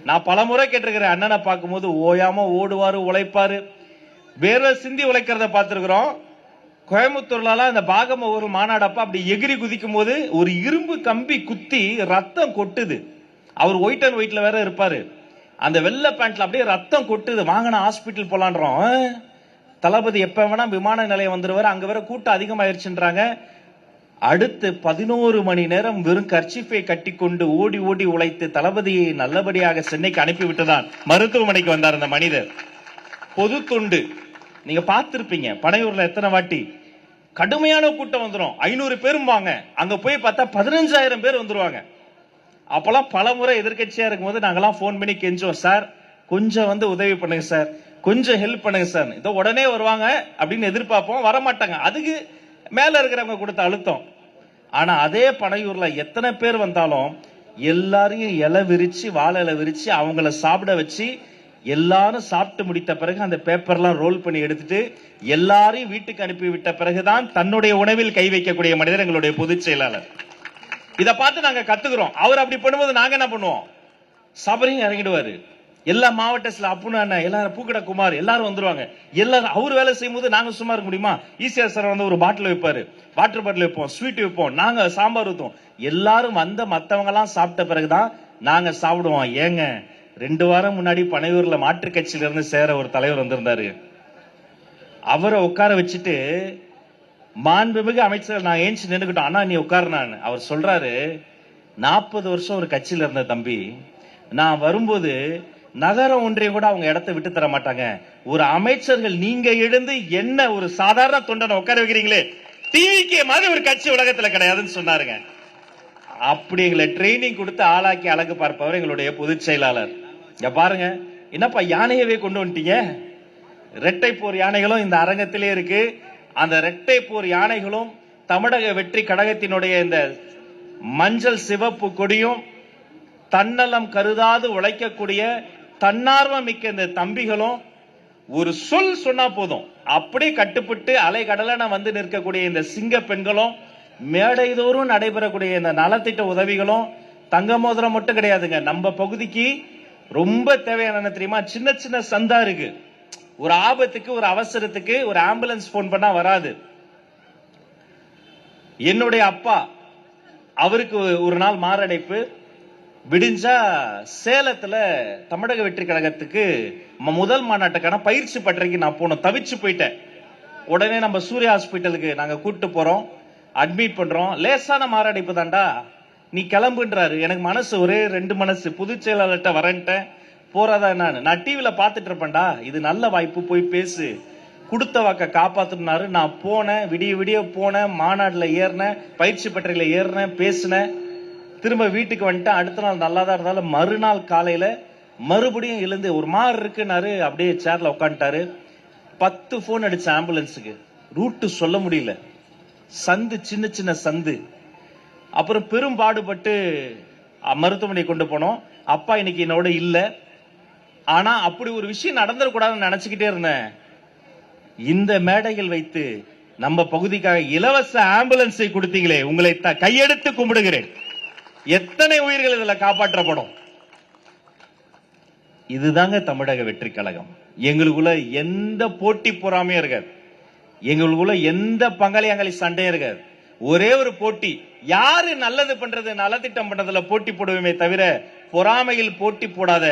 நான் பலமுறை கேட்டிருக்கிறேன், அண்ணனை பார்க்கும்போது ஓயாம ஓடுவாரு, உழைப்பாரு, வேர்வை சிந்தி உழைக்கிறத பார்த்திருக்கிறோம். கோயம்புத்தூர்ல இந்த பாகம ஒரு மாநாடப்ப அப்படி எகிரி குதிக்கும் போது ஒரு இரும்பு கம்பி குத்தி ரத்தம் கொட்டுது. அவர் ஒயிட் அண்ட் ஒயிட்ல வேற இருப்பாரு. அந்த வெள்ளை பேண்ட்ல அப்படியே ரத்தம் கொட்டுது. வாங்கின ஹாஸ்பிட்டல் போலான்றோம். தளபதி எப்ப வேணா விமான நிலையம் வந்துருவாரு. அங்க வேற கூட்டம் அதிகமாயிருச்சுன்றாங்க. அடுத்து 11 மணி நேரம் வெறும் கர்ச்சிஃபை கட்டி கொண்டு ஓடி ஓடி உழைத்து தளபதியை நல்லபடியாக சென்னைக்கு அனுப்பிவிட்டுதான் மருத்துவமனைக்கு வந்தார் அந்த மனிதர். பொது தொண்டு நீங்க பார்த்திருப்பீங்க. பனையூர்ல எத்தனை வாட்டி கடுமையான கூட்டம் வந்துடும். 500 பேரும் வாங்க, அங்க போய் பார்த்தா 15,000 பேர் வந்துருவாங்க. அப்பெல்லாம் பல முறை எதிர்கட்சியா இருக்கும்போது நாங்கெல்லாம் போன் பண்ணி கெஞ்சோம், சார் கொஞ்சம் வந்து உதவி பண்ணுங்க சார், கொஞ்சம் ஹெல்ப் பண்ணுங்க சார். இதோ உடனே வருவாங்க அப்படின்னு எதிர்பார்ப்போம், வரமாட்டாங்க. அதுக்கு மேல இருக்கிறவங்க கொடுத்த அழுத்தம். ஆனா அதே பனையூர்ல எத்தனை பேர் வந்தாலும் எல்லாரையும் இலை விரிச்சு, வாழை இலை விரிச்சு அவங்கள சாப்பிட வச்சு, எல்லாரும் சாப்பிட்டு முடித்த பிறகு அந்த பேப்பர்லாம் ரோல் பண்ணி எடுத்துட்டு எல்லாரையும் வீட்டுக்கு அனுப்பி விட்ட பிறகுதான் தன்னுடைய உணவில் கை வைக்கக்கூடிய மனிதர் எங்களுடைய பொதுச் செயலாளர். இத பார்த்து நாங்க கத்துக்கிறோம். அவர் அப்படி பண்ணும்போது நாங்க என்ன பண்ணுவோம், சபரியும் இறங்கிடுவாரு. எல்லா மாவட்டத்துல அப்புன்னு அண்ணன், எல்லாரும் பூக்கட குமார் எல்லாரும் வந்துருவாங்க. எல்லாரும் அவர் வேலை செய்யும் போது நாங்க சும்மா இருக்க முடியுமா? ஈஸியா சார் வந்து ஒரு பாட்டில் வைப்பாரு, வாட்டர் பாட்டில் வைப்போம், ஸ்வீட் வைப்போம், நாங்க சாம்பார் ஊத்துவோம். எல்லாரும் வந்த மத்தவங்க எல்லாம் சாப்பிட்ட பிறகுதான் நாங்க சாப்பிடுவோம். ஏங்க 2 வாரம் முன்னாடி பனையூர்ல மாற்று கட்சியில இருந்து சேர ஒரு தலைவர் வந்திருந்தாரு. அவரை உட்கார வச்சுட்டு மாண்புமிகு அமைச்சர் நான் ஏஞ்சி நின்னுக்கிட்டோம். ஆனா நீ உட்காருனான்னு அவர் சொல்றாரு, 40 வருஷம் ஒரு கட்சியில இருந்த தம்பி, நான் வரும்போது நகர ஒன்றியம் கூட அவங்க இடத்தை விட்டு தர மாட்டாங்க. ஒரு அமைச்சர்கள் நீங்க எழுந்து என்ன ஒரு சாதாரண தொண்டனை உட்கார வைக்கிறீங்களே, டிவிக்கு மாதிரி ஒரு கட்சி உலகத்துல கிடையாதுன்னு சொன்னாருங்க. அப்படி எங்களை ட்ரைனிங் கொடுத்து ஆளாக்கி அழகு பார்ப்பவர் எங்களுடைய பொதுச் செயலாளர். பாருங்க, என்னப்பா யானையவே கொண்டு வந்துட்டீங்க. இரட்டை போர் யானைகளும் இந்த அரங்கத்திலே இருக்கு. அந்த இரட்டை போர் யானைகளும் தமிழக வெற்றி கழகத்தினுடைய இந்த மஞ்சள் சிவப்பு கொடியும் தன்னலம் கருதாது உழைக்கக்கூடிய தன்னார்வம் மிக்க இந்த தம்பிகளும் ஒரு சொல் சொன்னா போதும் அப்படியே கட்டுப்பட்டு அலை கடலன வந்து நிற்கக்கூடிய இந்த சிங்க பெண்களும், மேடைதோறும் நடைபெறக்கூடிய இந்த நலத்திட்ட உதவிகளும், தங்க மோதிரம் மட்டும் கிடையாதுங்க. நம்ம பகுதிக்கு ரொம்ப தேவையான தெரியுமா, சின்ன சின்ன சந்தா இருக்கு. ஒரு ஆபத்துக்கு, ஒரு அவசரத்துக்கு ஒரு ஆம்புலன்ஸ் போன் பண்ணா வராது. என்னுடைய அப்பா, அவருக்கு ஒரு நாள் மாரடைப்பு, விடிஞ்சா சேலத்துல தமிழக வெற்றி கழகத்துக்கு முதல் மாநாட்டுக்கான பயிற்சி பட்டறைக்கு நான் போனோம். தவிச்சு போயிட்டேன். உடனே நம்ம சூர்யா ஹாஸ்பிட்டலுக்கு நாங்க கூட்டு போறோம், அட்மிட் பண்றோம். லேசான மாரடைப்பு தாண்டா, நீ கிளம்புன்றாரு. எனக்கு மனசு ஒரே 2 மனசு. பொதுச் செயலாளர்கிட்ட வரேன்ட்டேன், போறதா நான் டிவில பாத்துட்டு இருப்பேன்டா, இது நல்ல வாய்ப்பு, போய் பேசு, கொடுத்த வாக்க காப்பாத்துனாரு. நான் போனேன், விடிய விடிய போனேன், மாநாடுல ஏறினேன், பயிற்சி பட்டறையில ஏறினேன், பேசினேன், திரும்ப வீட்டுக்கு வந்துட்டேன். அடுத்த நாள் நல்லா தான் இருந்தாலும் மறுநாள் காலையில மறுபடியும் எழுந்து ஒரு மாதிரி இருக்குன்னாரு. அப்படியே சேர்ல உட்காந்துட்டாரு. 10 போன் அடிச்ச ஆம்புலன்ஸுக்கு, ரூட்டு சொல்ல முடியல, சந்து சின்ன சின்ன சந்து. அப்புறம் பெரும் பாடுபட்டு மருத்துவமனை கொண்டு போனோம். அப்பா இன்னைக்கு என்னோட இல்ல. ஆனா அப்படி ஒரு விஷயம் நடந்துடக்கூடாதுன்னு நினைச்சுக்கிட்டே இருந்தேன். இந்த மேடைகள் வைத்து நம்ம பகுதிக்காக இலவச ஆம்புலன்ஸை கொடுத்தீங்களே, உங்களை கையெடுத்து கும்பிடுகிறேன். எத்தனை உயிர்கள் இதுல காப்பாற்றப்படும். இதுதாங்க தமிழக வெற்றி கழகம். எங்களுக்குள்ள எந்த போட்டி பொறாமையும் இருக்காது, எங்களுக்குள்ள எந்த பங்காளியாங்களி சண்டையும் இருக்காது. ஒரே ஒரு போட்டி, யாரு நல்லது பண்றது, நலத்திட்டம் பண்றதுல போட்டி போடுவோமே தவிர பொறாமையில் போட்டி போடாத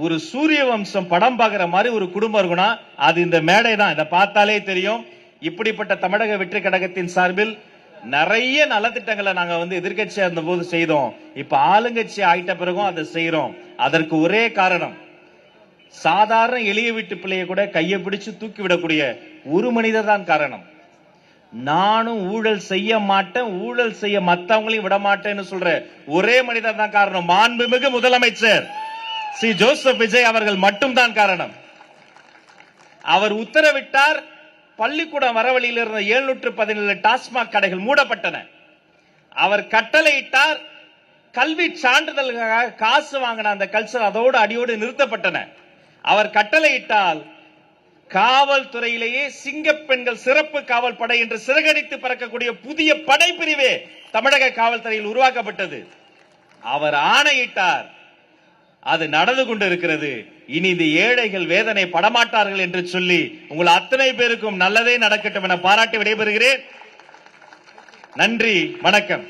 ஒரு சூரிய வம்சம் படம் பாக்குற மாதிரி ஒரு குடும்பம் இருக்குன்னா அது இந்த மேடை தான். இதை பார்த்தாலே தெரியும். இப்படிப்பட்ட தமிழக வெற்றி கழகத்தின் சார்பில் நிறைய நலத்திட்டங்களை நாங்க வந்து எதிர்கட்சியா இருந்த போது செய்தோம். இப்ப ஆளுங்கட்சி ஆயிட்ட பிறகும் அதை செய்யறோம். அதற்கு ஒரே காரணம், சாதாரண எளிய வீட்டு பிள்ளைய கூட கையை பிடிச்சு தூக்கி விடக்கூடிய ஒரு மனிதர் தான் காரணம். நானும் ஊழல் செய்ய மாட்டேன், ஊழல் செய்ய மத்தவங்களையும் விட மாட்டேன்னு சொல்ற ஒரே மனிதர் தான் காரணம். மாண்புமிகு முதலமைச்சர் சி ஜோசப் விஜய் அவர்கள் மட்டும் தான் காரணம். அவர் உத்தரவிட்டார், பள்ளிக்கூடம் வரவழியில் இருந்த 717 டாஸ்மாக் கடைகள் மூடப்பட்டன. அவர் கட்டளையிட்டார், கல்வி சான்றிதழ்காக காசு வாங்கின அந்த கல்ச்சர் அதோடு அடியோடு நிறுத்தப்பட்டன. அவர் கட்டளையிட்டால் காவல்துறையிலேயே சிங்க பெண்கள் சிறப்பு காவல் படை என்று சிறகடித்து பறக்கக்கூடிய புதிய படைப்பிரிவே தமிழக காவல்துறையில் உருவாக்கப்பட்டது. அவர் ஆணையிட்டார், அது நடந்து கொண்டு இருக்கிறது. இனி இந்த ஏழைகள் வேதனை படமாட்டார்கள் என்று சொல்லி உங்கள் அத்தனை பேருக்கும் நல்லதே நடக்கட்டும் என பாராட்டி விடைபெறுகிறேன். நன்றி, வணக்கம்.